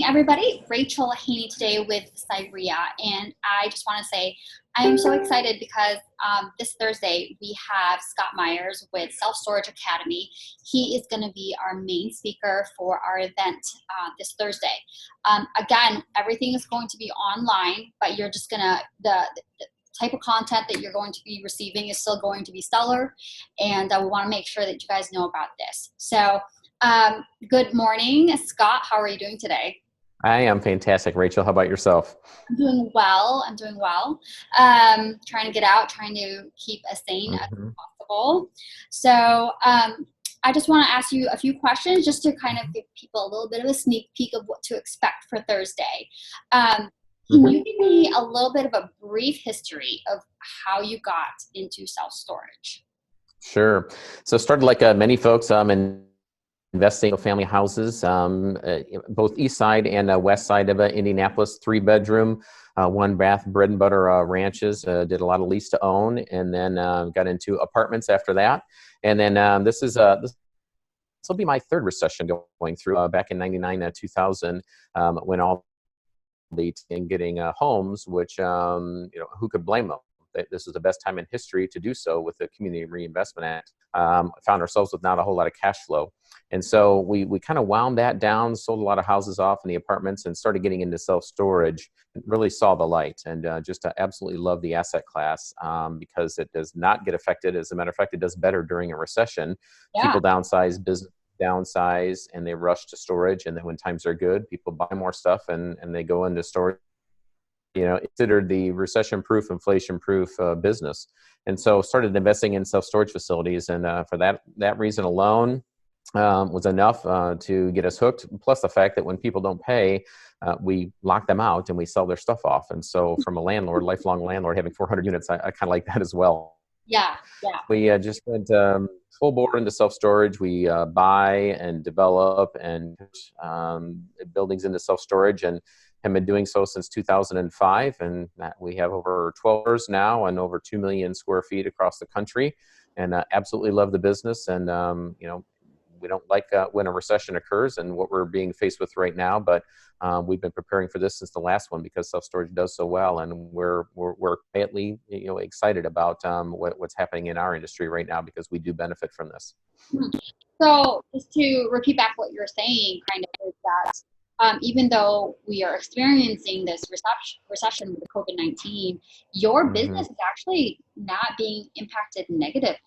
everybody. Rachel Haney today with Cyria, and I just want to say I am so excited because this Thursday we have Scott Meyers with Self Storage Academy. He is going to be our main speaker for our event this Thursday. Again, everything is going to be online, but you're just gonna the type of content that you're going to be receiving is still going to be stellar, and we want to make sure that you guys know about this. So. Good morning, Scott. How are you doing today? I am fantastic, Rachel. How about yourself? I'm doing well. Trying to get out, trying to keep as sane as possible. So I just want to ask you a few questions just to kind of give people a little bit of a sneak peek of what to expect for Thursday. Can you give me a little bit of a brief history of how you got into self-storage? Sure. So started like many folks investing in family houses, both east side and west side of Indianapolis, 3-bedroom, 1-bath, bread and butter ranches. Did a lot of lease to own, and then got into apartments after that. And then this will be my third recession going through. Back in '99, 2000, when all the getting homes, which who could blame them? This is the best time in history to do so with the Community Reinvestment Act. Found ourselves with not a whole lot of cash flow. And so we kind of wound that down, sold a lot of houses off in the apartments and started getting into self-storage. Really saw the light and just absolutely love the asset class because it does not get affected. As a matter of fact, it does better during a recession. Yeah. People downsize, business downsize, and they rush to storage. And then when times are good, people buy more stuff and they go into storage. Considered the recession-proof, inflation-proof business. And so started investing in self-storage facilities. And for that reason alone was enough to get us hooked. Plus the fact that when people don't pay, we lock them out and we sell their stuff off. And so from a landlord, lifelong landlord, having 400 units, I kind of like that as well. Yeah. We just went full bore into self-storage. We buy and develop and buildings into self-storage, and have been doing so since 2005, and we have over 12 years now and over 2 million square feet across the country, and absolutely love the business. And we don't like when a recession occurs and what we're being faced with right now, but we've been preparing for this since the last one because self-storage does so well, and we're quietly excited about what's happening in our industry right now because we do benefit from this. So just to repeat back what you're saying, kind of is that even though we are experiencing this recession with COVID-19, your business is actually not being impacted negatively.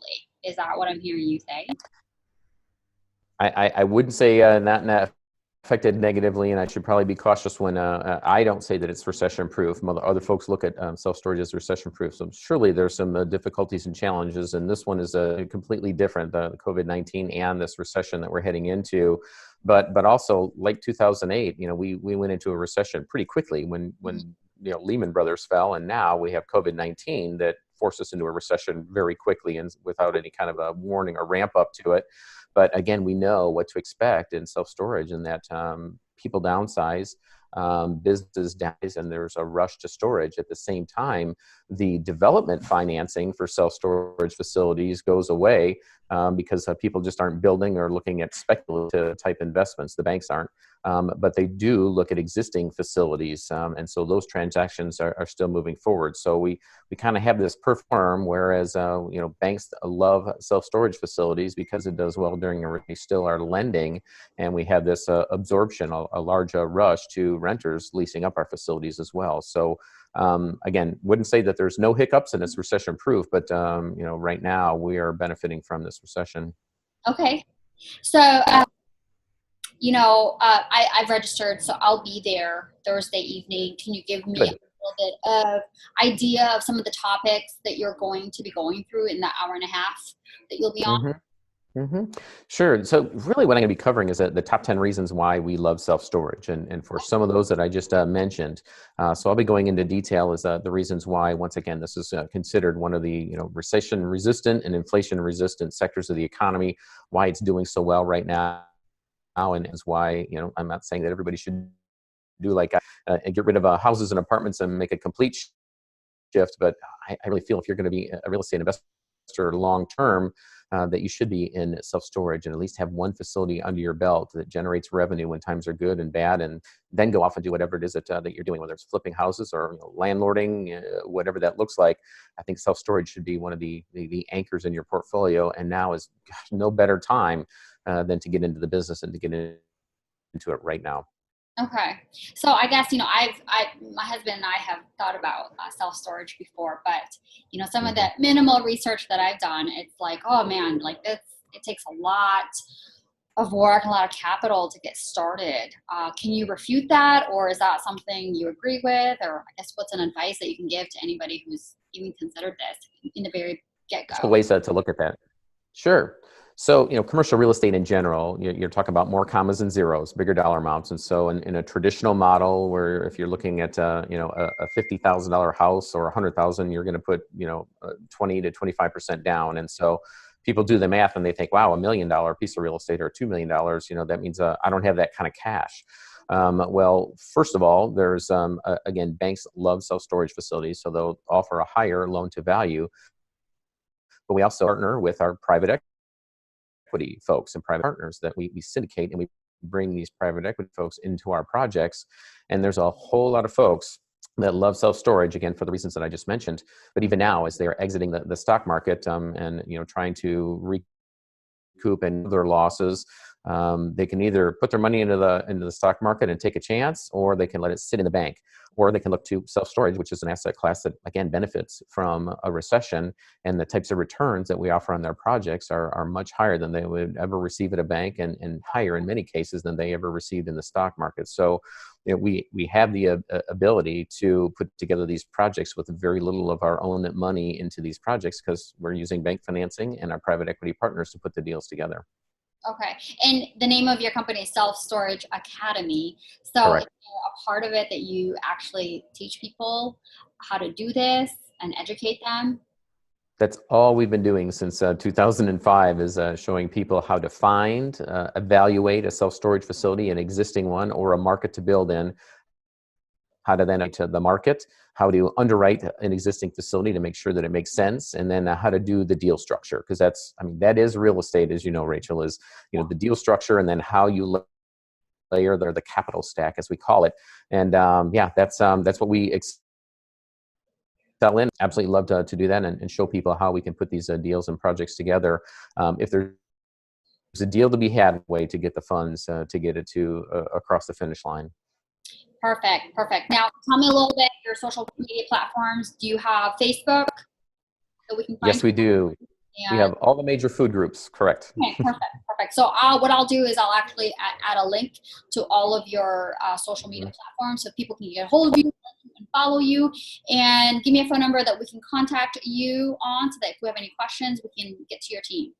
Is that what I'm hearing you say? I wouldn't say not affected negatively, and I should probably be cautious when I don't say that it's recession-proof. Other folks look at self-storage as recession-proof. So surely there's some difficulties and challenges, and this one is completely different, the COVID-19 and this recession that we're heading into. But also, like 2008, we went into a recession pretty quickly when Lehman Brothers fell, and now we have COVID-19 that forced us into a recession very quickly and without any kind of a warning or ramp up to it. But again, we know what to expect in self-storage, and that people downsize, business dies, and there's a rush to storage. At the same time, the development financing for self-storage facilities goes away because people just aren't building or looking at speculative type investments. The banks aren't, but they do look at existing facilities, and so those transactions are still moving forward. So we kind of have this perform, whereas banks love self-storage facilities because it does well during a we still are lending, and we have this absorption, a large rush to renters leasing up our facilities as well. So again, wouldn't say that there's no hiccups and it's recession proof, but right now we are benefiting from this recession. Okay. So, I've registered, so I'll be there Thursday evening. Can you give me a little bit of idea of some of the topics that you're going to be going through in the hour and a half that you'll be on? Sure. So really what I'm going to be covering is the top 10 reasons why we love self-storage. And for some of those that I just mentioned, so I'll be going into detail as the reasons why, once again, this is considered one of the recession resistant and inflation resistant sectors of the economy, why it's doing so well right now, and is why, I'm not saying that everybody should do like get rid of houses and apartments and make a complete shift, but I really feel if you're going to be a real estate investor long term, that you should be in self-storage and at least have one facility under your belt that generates revenue when times are good and bad, and then go off and do whatever it is that you're doing, whether it's flipping houses or landlording, whatever that looks like. I think self-storage should be one of the anchors in your portfolio, and now is no better time than to get into the business and to get into it right now. Okay. So I guess, my husband and I have thought about self-storage before, but, some of the minimal research that I've done, it's like, oh man, like this, it takes a lot of work, a lot of capital to get started. Can you refute that? Or is that something you agree with? Or I guess what's an advice that you can give to anybody who's even considered this in the very get-go? Couple ways to look at that. Sure. So, commercial real estate in general, you're talking about more commas and zeros, bigger dollar amounts. And so in a traditional model where if you're looking at, a $50,000 house or $100,000, you're going to put, 20 to 25% down. And so people do the math and they think, wow, $1 million piece of real estate or $2 million, that means I don't have that kind of cash. Well, first of all, there's, again, banks love self-storage facilities, so they'll offer a higher loan to value. But we also partner with our private equity folks and private partners that we syndicate, and we bring these private equity folks into our projects. And there's a whole lot of folks that love self-storage, again, for the reasons that I just mentioned. But even now, as they are exiting the stock market and trying to recoup and their losses, they can either put their money into the stock market and take a chance, or they can let it sit in the bank, or they can look to self-storage, which is an asset class that, again, benefits from a recession. And the types of returns that we offer on their projects are much higher than they would ever receive at a bank, and higher in many cases than they ever received in the stock market. So we have the ability to put together these projects with very little of our own money into these projects, because we're using bank financing and our private equity partners to put the deals together. Okay. And the name of your company is Self Storage Academy. So is there a part of it that you actually teach people how to do this and educate them? That's all we've been doing since 2005 is showing people how to find, evaluate a self-storage facility, an existing one, or a market to build in, how to then enter the market, how to underwrite an existing facility to make sure that it makes sense, and then how to do the deal structure. Because that is real estate, as you know, Rachel, is the deal structure, and then how you layer the capital stack, as we call it. And that's what we excel in. Absolutely love to do that and show people how we can put these deals and projects together. If there's a deal to be had, way to get the funds to get it to across the finish line. Perfect. Now, tell me a little bit your social media platforms. Do you have Facebook that we can find? Yes, we do. We have all the major food groups, correct. Okay, perfect. So what I'll do is I'll actually add a link to all of your social media platforms so people can get a hold of you and follow you. And give me a phone number that we can contact you on so that if we have any questions, we can get to your team.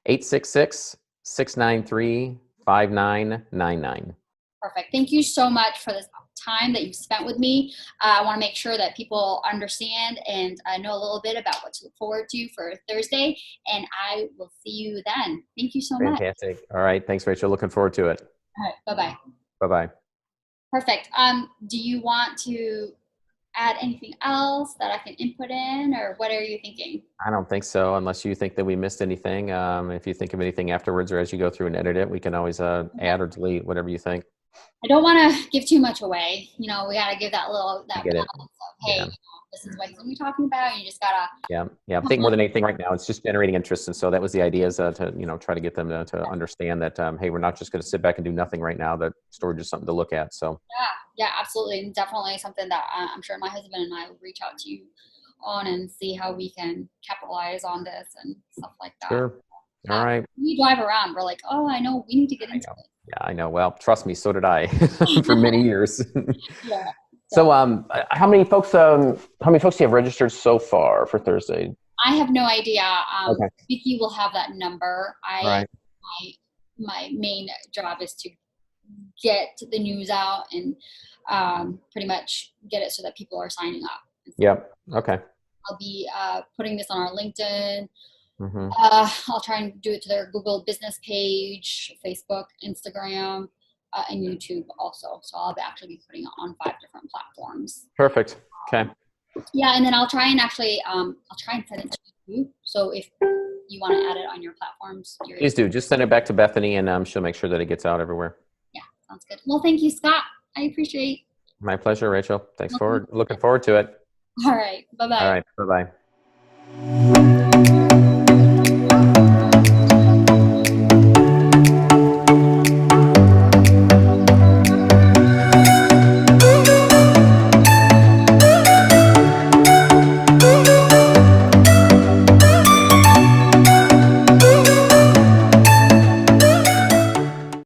866-693-5999. Perfect. Thank you so much for this time that you spent with me. I want to make sure that people understand and know a little bit about what to look forward to for Thursday, and I will see you then. Thank you so much. Fantastic. All right. Thanks, Rachel. Looking forward to it. All right. Bye-bye. Bye-bye. Perfect. Do you want to add anything else that I can input in, or what are you thinking? I don't think so, unless you think that we missed anything. If you think of anything afterwards or as you go through and edit it, we can always add or delete, whatever you think. I don't want to give too much away. We got to give that balance of, hey, this is what he's going to be talking about. And you just got to. Yeah. I think more than anything right now, it's just generating interest. And so that was the idea, is to, try to get them to understand that, hey, we're not just going to sit back and do nothing right now, that storage is something to look at. So. Yeah, absolutely. And definitely something that I'm sure my husband and I will reach out to you on and see how we can capitalize on this and stuff like that. Sure. All right. We drive around, we're like, oh, I know we need to get into it. Yeah, I know. Well, trust me, so did I for many years. Yeah. So, how many folks do you have registered so far for Thursday? I have no idea. Okay. Vickie will have that number. My main job is to get the news out and pretty much get it so that people are signing up. Yep. Okay. I'll be putting this on our LinkedIn. Mm-hmm. I'll try and do it to their Google business page, Facebook, Instagram, and YouTube also. So I'll actually be putting it on 5 different platforms. Perfect. Okay. Yeah, and then I'll try and send it to you. So if you want to add it on your platforms, Please do. Just send it back to Bethany, and she'll make sure that it gets out everywhere. Yeah, sounds good. Well, thank you, Scott. I appreciate. My pleasure, Rachel. Thanks looking forward to it. All right. Bye-bye. All right. Bye-bye.